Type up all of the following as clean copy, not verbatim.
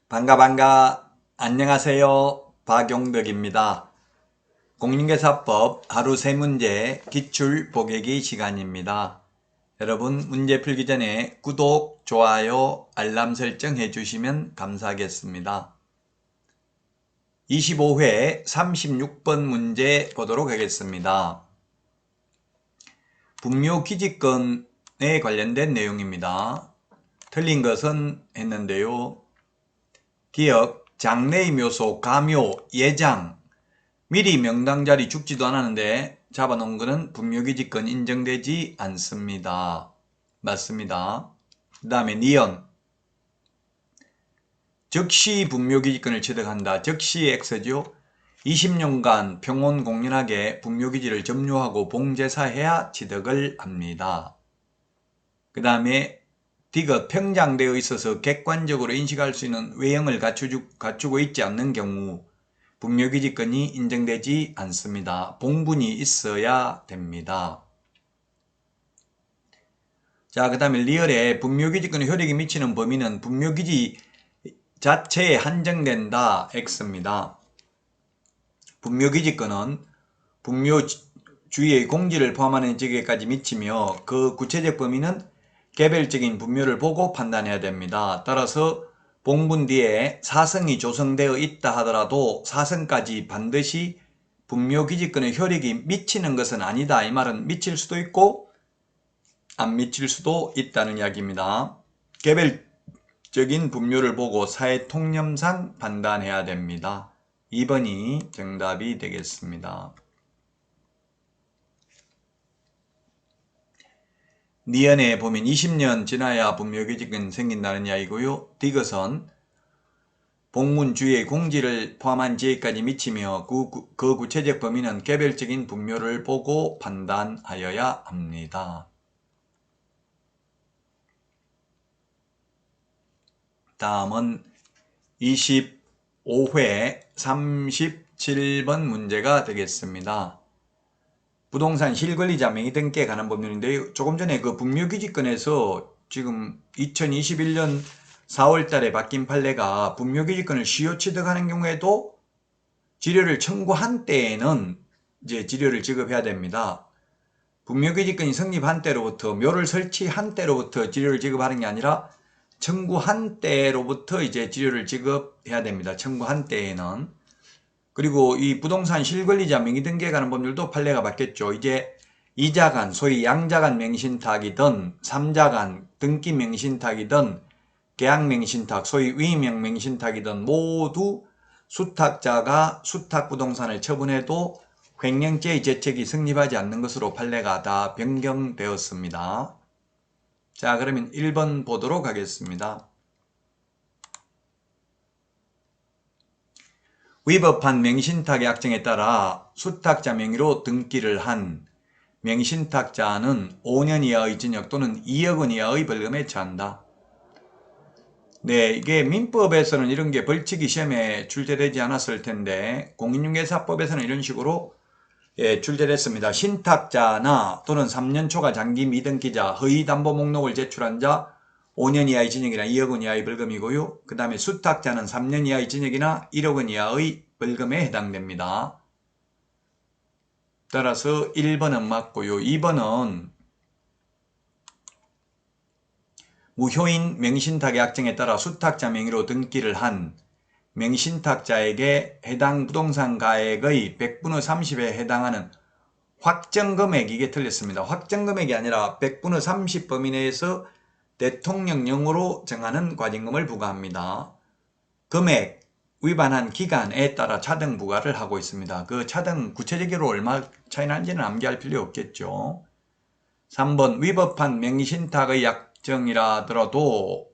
반가 안녕하세요. 박용덕입니다. 공인중개사법 하루 3문제 기출 보객기 시간입니다. 여러분 문제 풀기 전에 구독, 좋아요, 알람 설정 해주시면 감사하겠습니다. 25회 36번 문제 보도록 하겠습니다. 분묘기지권에 관련된 내용입니다. 틀린 것은 했는데요. 기억, 장래의 묘소, 가묘, 예장, 미리 명당자리 죽지도 않았는데 잡아놓은 것은 분묘기지권 인정되지 않습니다. 맞습니다. 그 다음에 니은, 즉시 분묘기지권을 취득한다. 즉시 X죠. 20년간 평온공연하게 분묘기지를 점유하고 봉제사해야 취득을 합니다. 그 다음에 디귿, 평장되어 있어서 객관적으로 인식할 수 있는 외형을 갖추고 있지 않는 경우 분묘기지권이 인정되지 않습니다. 봉분이 있어야 됩니다. 자, 그 다음에 리얼에 분묘기지권의 효력이 미치는 범위는 분묘기지 자체에 한정된다. X입니다. 분묘기지권은 분묘주의의 공지를 포함하는 지역에까지 미치며 그 구체적 범위는 개별적인 분묘를 보고 판단해야 됩니다. 따라서 봉분 뒤에 사성이 조성되어 있다 하더라도 사성까지 반드시 분묘기지권의 효력이 미치는 것은 아니다. 이 말은 미칠 수도 있고 안 미칠 수도 있다는 이야기입니다. 개별적인 분묘를 보고 사회 통념상 판단해야 됩니다. 2번이 정답이 되겠습니다. 니은에 보면 20년 지나야 분묘기지권이 생긴다는 이야기고요. 디귿은 봉문 주위의 공지를 포함한 지역까지 미치며 그 구체적 범위는 개별적인 분묘를 보고 판단하여야 합니다. 다음은 25회 37번 문제가 되겠습니다. 부동산 실권리자 명의 등기에 관한 법률인데요. 조금 전에 그 분묘기지권에서 지금 2021년 4월 달에 바뀐 판례가 분묘기지권을 시효 취득하는 경우에도 지료를 청구한 때에는 이제 지료를 지급해야 됩니다. 분묘기지권이 성립한 때로부터 묘를 설치한 때로부터 지료를 지급하는 게 아니라 청구한 때로부터 이제 지료를 지급해야 됩니다. 청구한 때에는. 그리고 이 부동산 실권리자 명의 등기에 관한 법률도 판례가 바뀌었죠. 이제 2자간, 소위 양자간 맹신탁이든 3자간 등기 맹신탁이든 계약 맹신탁, 소위 위명 맹신탁이든 모두 수탁자가 수탁부동산을 처분해도 횡령죄의 죄책이 성립하지 않는 것으로 판례가 다 변경되었습니다. 자, 그러면 1번 보도록 하겠습니다. 위법한 명신탁의 약정에 따라 수탁자 명의로 등기를 한 명신탁자는 5년 이하의 징역 또는 2억 원 이하의 벌금에 처한다. 네, 이게 민법에서는 이런 게 벌칙이 시험에 출제되지 않았을 텐데 공인중개사법에서는 이런 식으로 출제됐습니다. 신탁자나 또는 3년 초과 장기 미등기자, 허위담보 목록을 제출한 자 5년 이하의 징역이나 2억 원 이하의 벌금이고요. 그 다음에 수탁자는 3년 이하의 징역이나 1억 원 이하의 벌금에 해당됩니다. 따라서 1번은 맞고요. 2번은 무효인 명신탁의 약정에 따라 수탁자 명의로 등기를 한 명신탁자에게 해당 부동산 가액의 100분의 30에 해당하는 확정금액, 이게 틀렸습니다. 확정금액이 아니라 100분의 30 범위 내에서 대통령령으로 정하는 과징금을 부과합니다. 금액, 위반한 기간에 따라 차등 부과를 하고 있습니다. 그 차등 구체적으로 얼마 차이 나는지는 암기할 필요 없겠죠. 3번 위법한 명의신탁의 약정이라 하더라도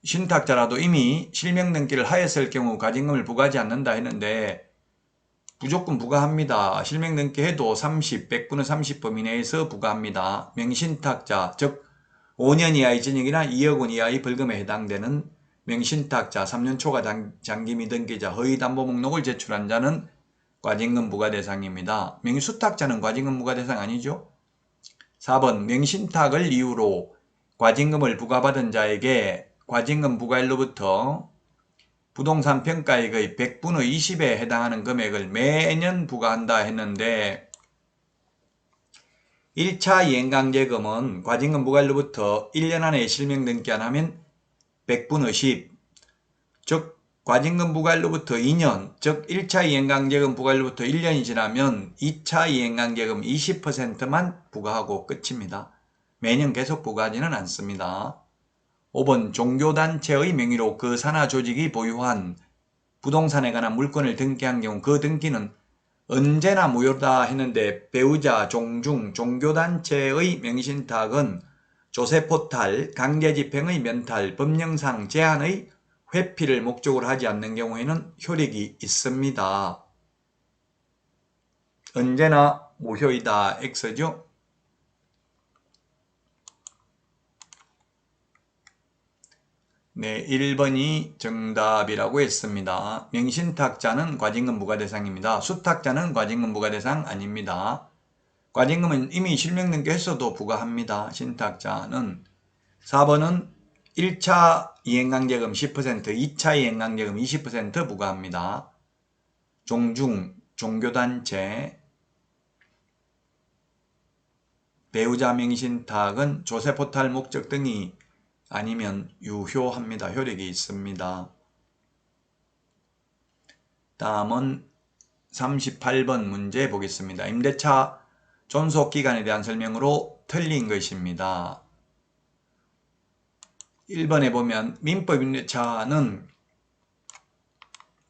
신탁자라도 이미 실명등기를 하였을 경우 과징금을 부과하지 않는다 했는데 무조건 부과합니다. 실명등기 해도 100분의 30 범위 내에서 부과합니다. 명신탁자, 즉 5년 이하의 징역이나 2억 원 이하의 벌금에 해당되는 명신탁자, 3년 초과 장기 미등기자, 허위담보 목록을 제출한 자는 과징금 부과 대상입니다. 명의수탁자는 과징금 부과 대상 아니죠? 4번 명신탁을 이유로 과징금을 부과받은 자에게 과징금 부과일로부터 부동산 평가액의 100분의 20에 해당하는 금액을 매년 부과한다 했는데 1차 이행강제금은 과징금 부과일로부터 1년 안에 실명 등기 안 하면 100분의 10, 즉 과징금 부과일로부터 2년, 즉 1차 이행강제금 부과일로부터 1년이 지나면 2차 이행강제금 20%만 부과하고 끝입니다. 매년 계속 부과하지는 않습니다. 5번 종교단체의 명의로 그 산하 조직이 보유한 부동산에 관한 물건을 등기한 경우 그 등기는 언제나 무효다 했는데 배우자, 종중, 종교단체의 명의신탁은 조세포탈, 강제집행의 면탈, 법령상 제한의 회피를 목적으로 하지 않는 경우에는 효력이 있습니다. 언제나 무효이다 X죠. 네, 1번이 정답이라고 했습니다. 명신탁자는 과징금 부과 대상입니다. 수탁자는 과징금 부과 대상 아닙니다. 과징금은 이미 실명 등기했어도 부과합니다. 신탁자는. 4번은 1차 이행강제금 10%, 2차 이행강제금 20% 부과합니다. 종중, 종교단체, 배우자 명의신탁은 조세포탈 목적 등이 아니면 유효합니다. 효력이 있습니다. 다음은 38번 문제 보겠습니다. 임대차 존속기간에 대한 설명으로 틀린 것입니다. 1번에 보면 민법 임대차는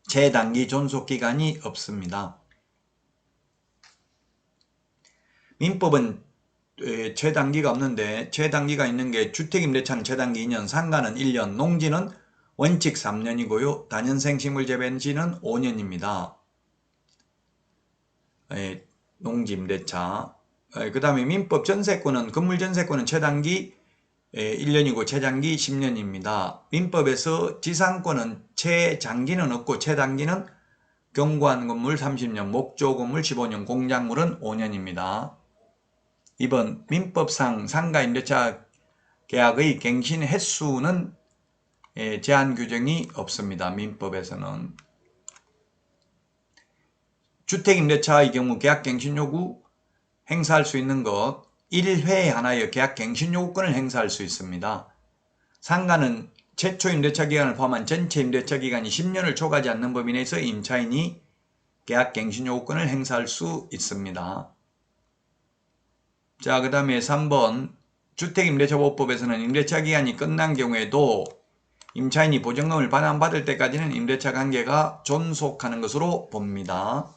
최단기 존속기간이 없습니다. 민법은 최단기가 없는데 최단기가 있는 게 주택임대차는 최단기 2년, 상가는 1년, 농지는 원칙 3년이고요. 다년생 식물재배지는 5년입니다. 농지임대차. 그 다음에 민법 전세권은 건물전세권은 최단기 1년이고 최장기 10년입니다. 민법에서 지상권은 최장기는 없고 최단기는 경관 건물 30년, 목조 건물 15년, 공작물은 5년입니다. 2번 민법상 상가 임대차 계약의 갱신 횟수는 제한 규정이 없습니다. 민법에서는. 주택임대차의 경우 계약갱신 요구 행사할 수 있는 것 1회에 하나의 계약갱신 요구권을 행사할 수 있습니다. 상가는 최초 임대차 기간을 포함한 전체 임대차 기간이 10년을 초과하지 않는 범위 내에서 임차인이 계약갱신 요구권을 행사할 수 있습니다. 자, 그 다음에 3번 주택임대차보호법에서는 임대차 기간이 끝난 경우에도 임차인이 보증금을 반환받을 때까지는 임대차 관계가 존속하는 것으로 봅니다.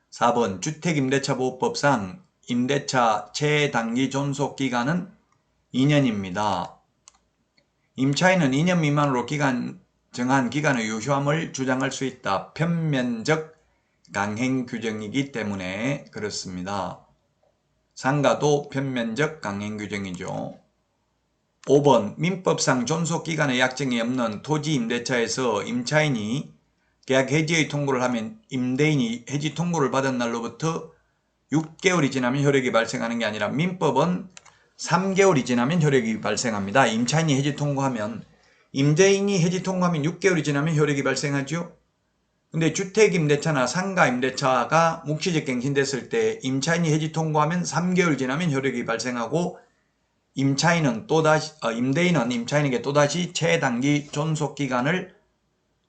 4번 주택임대차보호법상 임대차 최단기 존속기간은 2년입니다. 임차인은 2년 미만으로 정한 기간의 유효함을 주장할 수 있다. 편면적 강행 규정이기 때문에 그렇습니다. 상가도 편면적 강행 규정이죠. 5번 민법상 존속기간의 약정이 없는 토지임대차에서 임차인이 계약 해지의 통보를 하면 임대인이 해지 통보를 받은 날로부터 6개월이 지나면 효력이 발생하는 게 아니라 민법은 3개월이 지나면 효력이 발생합니다. 임차인이 해지 통보하면 임대인이 해지 통보하면 6개월이 지나면 효력이 발생하죠. 근데 주택임대차나 상가임대차가 묵시적 갱신됐을 때 임차인이 해지 통보하면 3개월 지나면 효력이 발생하고 임대인은 임차인에게 또다시 최단기 존속기간을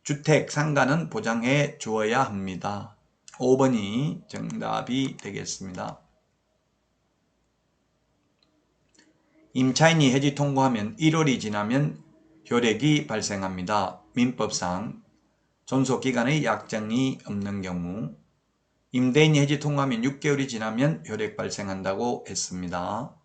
주택, 상가는 보장해 주어야 합니다. 5번이 정답이 되겠습니다. 임차인이 해지 통보하면 1월이 지나면 효력이 발생합니다. 민법상 존속기간의 약정이 없는 경우 임대인이 해지 통보하면 6개월이 지나면 효력 발생한다고 했습니다.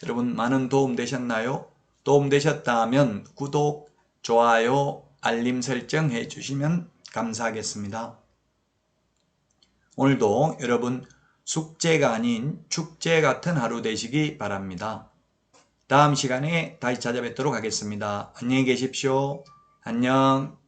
여러분 많은 도움 되셨나요? 도움 되셨다면 구독, 좋아요, 알림 설정 해주시면 감사하겠습니다. 오늘도 여러분 숙제가 아닌 축제 같은 하루 되시기 바랍니다. 다음 시간에 다시 찾아뵙도록 하겠습니다. 안녕히 계십시오. 안녕.